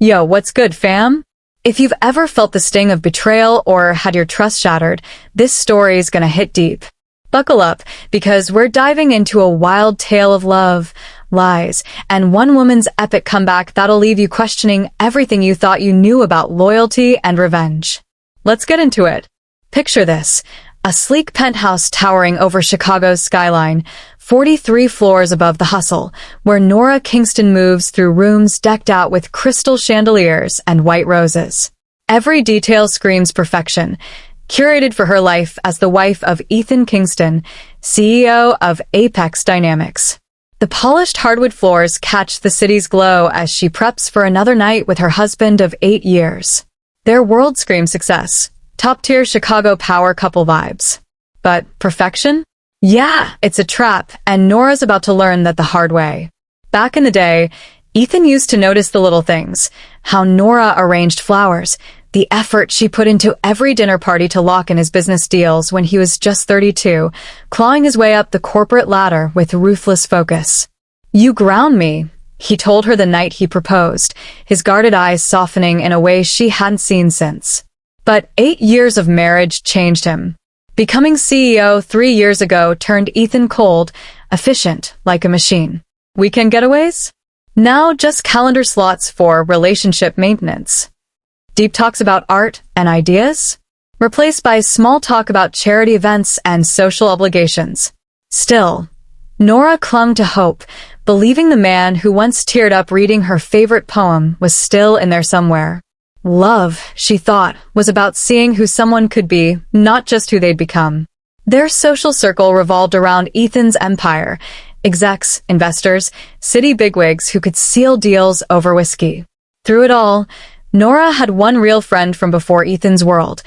Yo, what's good, fam? If you've ever felt the sting of betrayal or had your trust shattered, this story is gonna hit deep. Buckle up, because we're diving into a wild tale of love, lies, and one woman's epic comeback that'll leave you questioning everything you thought you knew about loyalty and revenge. Let's get into it. Picture this. A sleek penthouse towering over Chicago's skyline, 43 floors above the hustle, where Nora Kingston moves through rooms decked out with crystal chandeliers and white roses. Every detail screams perfection, curated for her life as the wife of Ethan Kingston, CEO of Apex Dynamics. The polished hardwood floors catch the city's glow as she preps for another night with her husband of 8 years. Their world screams success. Top-tier Chicago power couple vibes. But perfection? Yeah, it's a trap, and Nora's about to learn that the hard way. Back in the day, Ethan used to notice the little things. How Nora arranged flowers, the effort she put into every dinner party to lock in his business deals when he was just 32, clawing his way up the corporate ladder with ruthless focus. "You ground me," he told her the night he proposed, his guarded eyes softening in a way she hadn't seen since. But 8 years of marriage changed him. Becoming CEO 3 years ago turned Ethan cold, efficient, like a machine. Weekend getaways? Now just calendar slots for relationship maintenance. Deep talks about art and ideas? Replaced by small talk about charity events and social obligations. Still, Nora clung to hope, believing the man who once teared up reading her favorite poem was still in there somewhere. Love, she thought, was about seeing who someone could be, not just who they'd become. Their social circle revolved around Ethan's empire, execs, investors, city bigwigs who could seal deals over whiskey. Through it all, Nora had one real friend from before Ethan's world,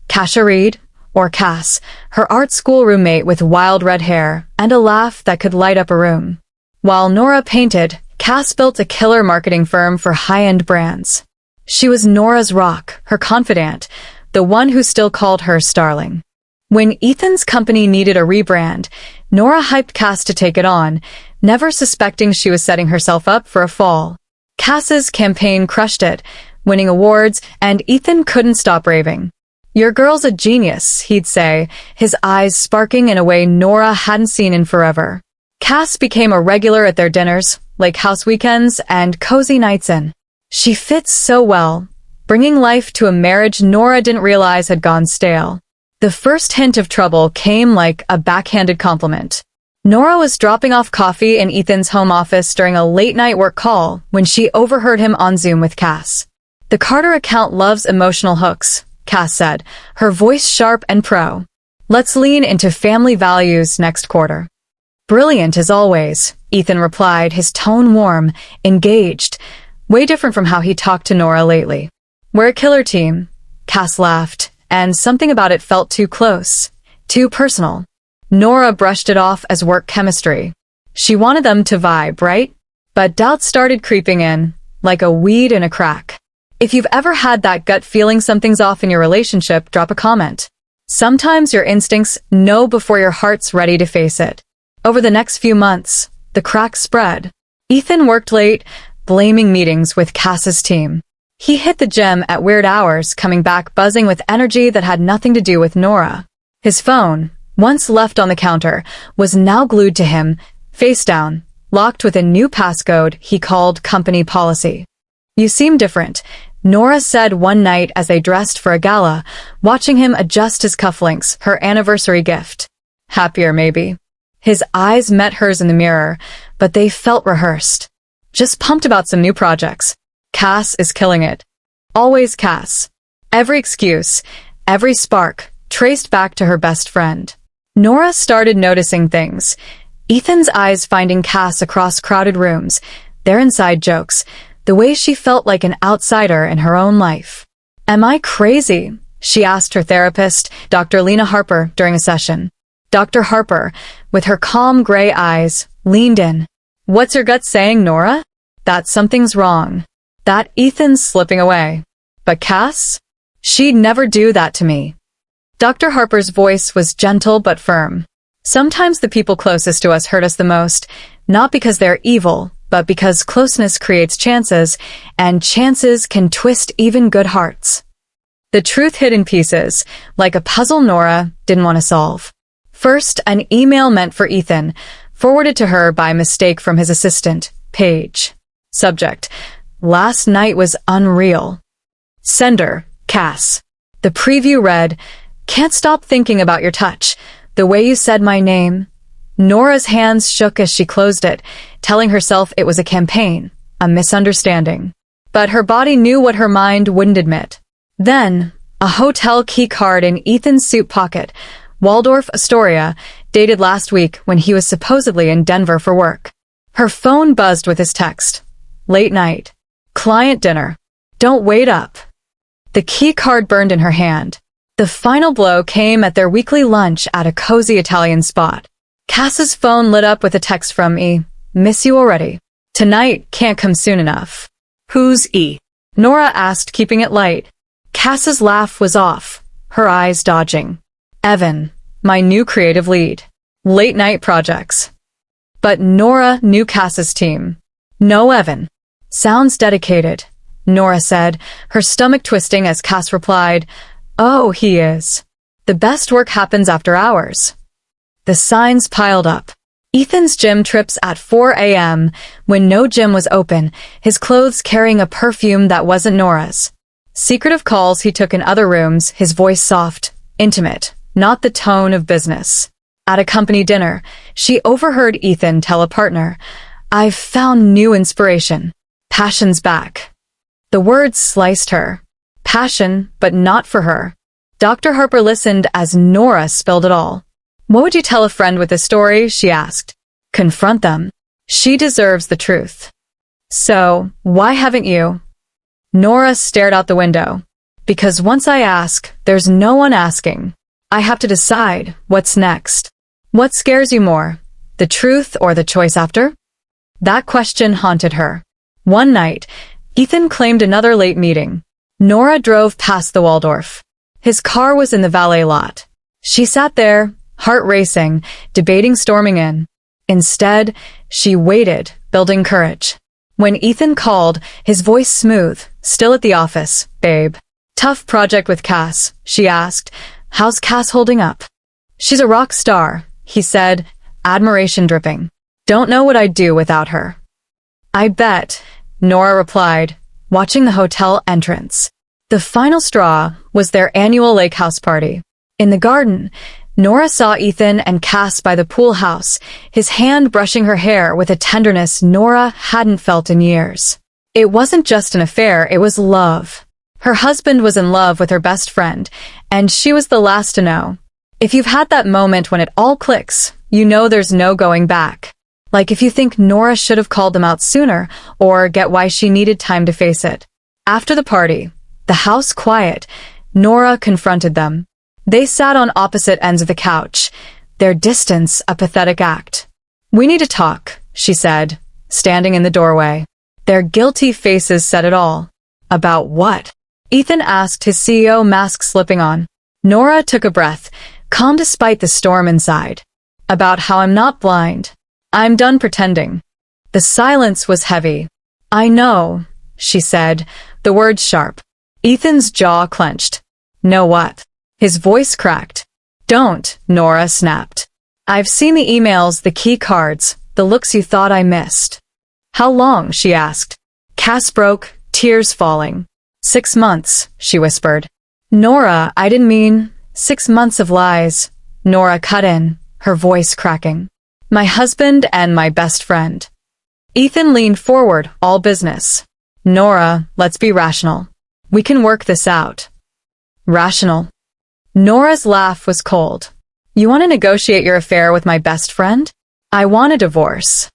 Kasha Reed, or Cass, her art school roommate with wild red hair and a laugh that could light up a room. While Nora painted, Cass built a killer marketing firm for high-end brands. She was Nora's rock, her confidant, the one who still called her Starling. When Ethan's company needed a rebrand, Nora hyped Cass to take it on, never suspecting she was setting herself up for a fall. Cass's campaign crushed it, winning awards, and Ethan couldn't stop raving. "Your girl's a genius," he'd say, his eyes sparking in a way Nora hadn't seen in forever. Cass became a regular at their dinners, lake house weekends, and cozy nights in. She fits so well, bringing life to a marriage Nora didn't realize had gone stale. The first hint of trouble came like a backhanded compliment. Nora was dropping off coffee in Ethan's home office during a late-night work call when she overheard him on Zoom with Cass. "The Carter account loves emotional hooks," Cass said, her voice sharp and pro. "Let's lean into family values next quarter." "Brilliant as always," Ethan replied, his tone warm, engaged, way different from how he talked to Nora lately. "We're a killer team," Cass laughed, and something about it felt too close, too personal. Nora brushed it off as work chemistry. She wanted them to vibe, right? But doubts started creeping in, like a weed in a crack. If you've ever had that gut feeling something's off in your relationship, drop a comment. Sometimes your instincts know before your heart's ready to face it. Over the next few months, the cracks spread. Ethan worked late, blaming meetings with Cass's team. He hit the gym at weird hours, coming back buzzing with energy that had nothing to do with Nora. His phone, once left on the counter, was now glued to him, face down, locked with a new passcode he called company policy. "You seem different," Nora said one night as they dressed for a gala, watching him adjust his cufflinks, her anniversary gift. "Happier, maybe." His eyes met hers in the mirror, but they felt rehearsed. "Just pumped about some new projects. Cass is killing it." Always Cass. Every excuse, every spark, traced back to her best friend. Nora started noticing things. Ethan's eyes finding Cass across crowded rooms, their inside jokes, the way she felt like an outsider in her own life. "Am I crazy?" she asked her therapist, Dr. Lena Harper, during a session. Dr. Harper, with her calm gray eyes, leaned in. "What's your gut saying, Nora?" "That something's wrong. That Ethan's slipping away." "But Cass? She'd never do that to me." Dr. Harper's voice was gentle but firm. "Sometimes the people closest to us hurt us the most, not because they're evil, but because closeness creates chances, and chances can twist even good hearts. The truth hid in pieces, like a puzzle Nora didn't want to solve. First, an email meant for Ethan, forwarded to her by mistake from his assistant, Paige. Subject: Last night was unreal. Sender: Cass. The preview read, "Can't stop thinking about your touch. The way you said my name." Nora's hands shook as she closed it, telling herself it was a campaign, a misunderstanding. But her body knew what her mind wouldn't admit. Then, a hotel key card in Ethan's suit pocket, Waldorf Astoria, dated last week when he was supposedly in Denver for work. Her phone buzzed with his text. Late night. Client dinner. Don't wait up. The key card burned in her hand. The final blow came at their weekly lunch at a cozy Italian spot. Cass's phone lit up with a text from E. Miss you already. Tonight can't come soon enough. Who's E? Nora asked, keeping it light. Cass's laugh was off, her eyes dodging. Evan, my new creative lead. Late night projects. But Nora knew Cass's team. No, Evan. Sounds dedicated, Nora said, her stomach twisting as Cass replied, Oh, he is. The best work happens after hours. The signs piled up. Ethan's gym trips at 4 a.m. when no gym was open, his clothes carrying a perfume that wasn't Nora's. Secretive calls he took in other rooms, his voice soft, intimate, not the tone of business. At a company dinner, she overheard Ethan tell a partner, I've found new inspiration. Passion's back. The words sliced her. Passion, but not for her. Dr. Harper listened as Nora spilled it all. What would you tell a friend with this story? She asked. Confront them. She deserves the truth. So, why haven't you? Nora stared out the window. Because once I ask, there's no one asking. I have to decide what's next. What scares you more, the truth or the choice after? That question haunted her. One night, Ethan claimed another late meeting. Nora drove past the Waldorf. His car was in the valet lot. She sat there, heart racing, debating storming in. Instead, she waited, building courage. When Ethan called, his voice smooth, still at the office, babe. Tough project with Cass, she asked. How's Cass holding up? She's a rock star, he said, admiration dripping. Don't know what I'd do without her. I bet, Nora replied, watching the hotel entrance. The final straw was their annual lake house party. In the garden, Nora saw Ethan and Cass by the pool house, his hand brushing her hair with a tenderness Nora hadn't felt in years. It wasn't just an affair, it was love. Her husband was in love with her best friend, and she was the last to know. If you've had that moment when it all clicks, you know there's no going back. Like if you think Nora should have called them out sooner, or get why she needed time to face it. After the party, the house quiet, Nora confronted them. They sat on opposite ends of the couch, their distance a pathetic act. We need to talk, she said, standing in the doorway. Their guilty faces said it all. About what? Ethan asked, his CEO mask slipping on. Nora took a breath, calm despite the storm inside. About how I'm not blind. I'm done pretending. The silence was heavy. I know, she said, the words sharp. Ethan's jaw clenched. Know what? His voice cracked. Don't, Nora snapped. I've seen the emails, the key cards, the looks you thought I missed. How long? She asked. Cass broke, tears falling. 6 months, she whispered. Nora, I didn't mean 6 months of lies. Nora cut in, her voice cracking. My husband and my best friend. Ethan leaned forward, all business. Nora, let's be rational. We can work this out. Rational. Nora's laugh was cold. You want to negotiate your affair with my best friend? I want a divorce.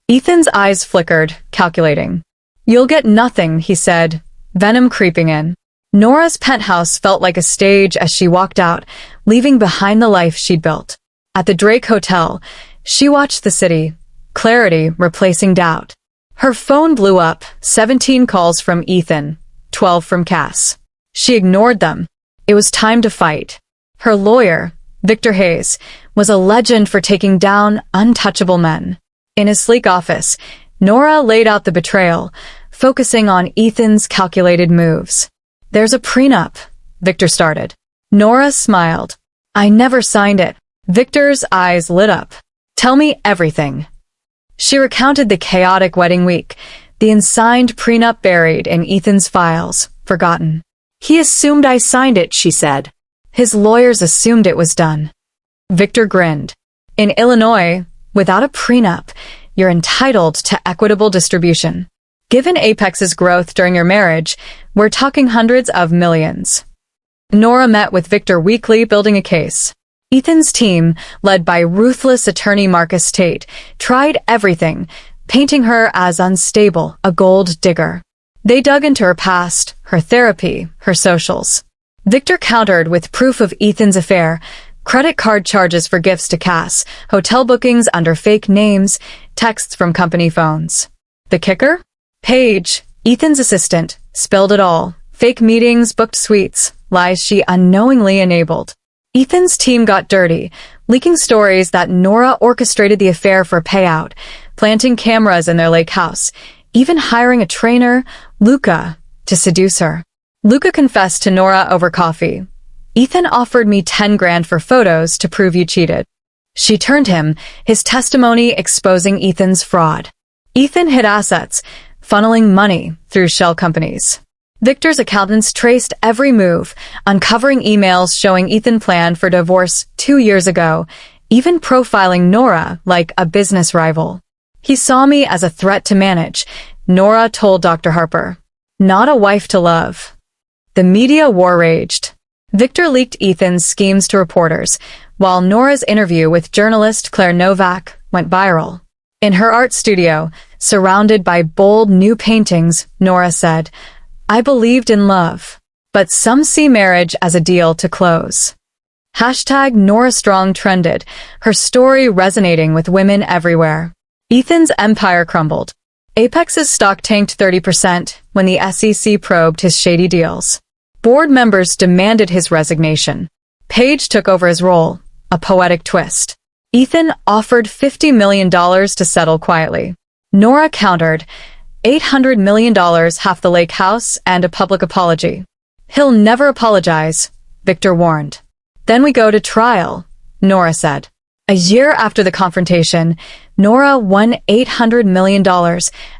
Ethan's eyes flickered, calculating. You'll get nothing, he said, venom creeping in. Nora's penthouse felt like a stage as she walked out, leaving behind the life she'd built. At the Drake Hotel, she watched the city, clarity replacing doubt. Her phone blew up, 17 calls from Ethan, 12 from Cass. She ignored them. It was time to fight. Her lawyer, Victor Hayes, was a legend for taking down untouchable men. In his sleek office, Nora laid out the betrayal, focusing on Ethan's calculated moves. "There's a prenup," Victor started. Nora smiled. "I never signed it." Victor's eyes lit up. "Tell me everything." She recounted the chaotic wedding week, the unsigned prenup buried in Ethan's files, forgotten. "He assumed I signed it," she said. "His lawyers assumed it was done." Victor grinned. "In Illinois, without a prenup, you're entitled to equitable distribution. Given Apex's growth during your marriage, we're talking hundreds of millions." Nora met with Victor weekly, building a case. Ethan's team, led by ruthless attorney Marcus Tate, tried everything, painting her as unstable, a gold digger. They dug into her past, her therapy, her socials. Victor countered with proof of Ethan's affair, credit card charges for gifts to Cass, hotel bookings under fake names, texts from company phones. The kicker? Paige, Ethan's assistant, spilled it all. Fake meetings, booked suites, lies she unknowingly enabled. Ethan's team got dirty, leaking stories that Nora orchestrated the affair for payout, planting cameras in their lake house, even hiring a trainer, Luca, to seduce her. Luca confessed to Nora over coffee. "Ethan offered me 10 grand for photos to prove you cheated." She turned him, his testimony exposing Ethan's fraud. Ethan hid assets, funneling money through shell companies. Victor's accountants traced every move, uncovering emails showing Ethan planned for divorce 2 years ago, even profiling Nora like a business rival. "He saw me as a threat to manage," Nora told Dr. Harper. "Not a wife to love." The media war raged. Victor leaked Ethan's schemes to reporters, while Nora's interview with journalist Claire Novak went viral. In her art studio, surrounded by bold new paintings, Nora said, "I believed in love, but some see marriage as a deal to close." Hashtag Nora Strong trended, her story resonating with women everywhere. Ethan's empire crumbled. Apex's stock tanked 30% when the SEC probed his shady deals. Board members demanded his resignation. Paige took over his role, a poetic twist. Ethan offered $50 million to settle quietly. Nora countered, $800 million, half the lake house, and a public apology. "He'll never apologize," Victor warned. "Then we go to trial," Nora said. A year after the confrontation, Nora won $800 million,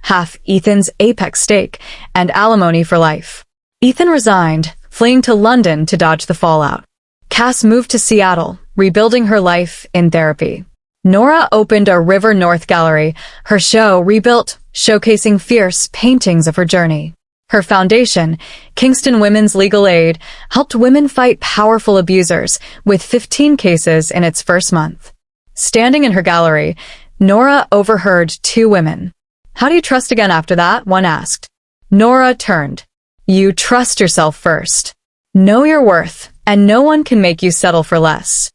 half Ethan's Apex stake, and alimony for life. Ethan resigned, fleeing to London to dodge the fallout. Cass moved to Seattle, rebuilding her life in therapy. Nora opened a River North gallery, her show Rebuilt, showcasing fierce paintings of her journey. Her foundation, Kingston Women's Legal Aid, helped women fight powerful abusers, with 15 cases in its first month. Standing in her gallery, Nora overheard 2 women. "How do you trust again after that?" one asked. Nora turned. "You trust yourself first. Know your worth, and no one can make you settle for less."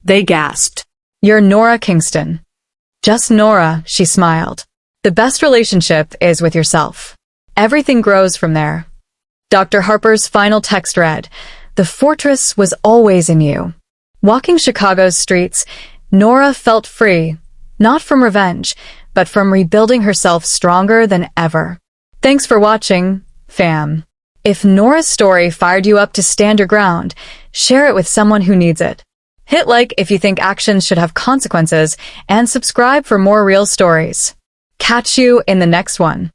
They gasped. "You're Nora Kingston." "Just Nora," she smiled. "The best relationship is with yourself. Everything grows from there." Dr. Harper's final text read, "The fortress was always in you." Walking Chicago's streets, Nora felt free, not from revenge, but from rebuilding herself stronger than ever. Thanks for watching, fam. If Nora's story fired you up to stand your ground, share it with someone who needs it. Hit like if you think actions should have consequences, and subscribe for more real stories. Catch you in the next one.